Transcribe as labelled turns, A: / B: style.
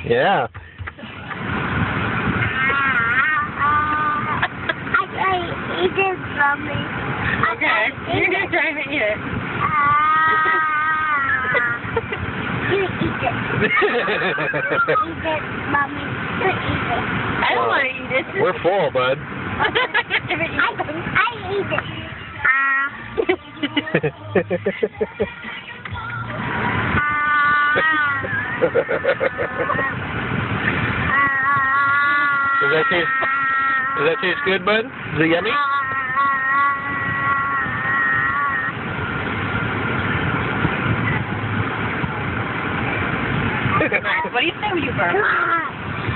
A: Yeah.
B: I eat it from me.
C: Okay, you're gonna try to eat it.
B: You eat it. Eat it, mommy. You eat it.
C: I don't want to eat it.
A: We're full, bud.
B: I eat it.
A: Does that taste good, bud? Is it yummy?
C: What do you say when you burp?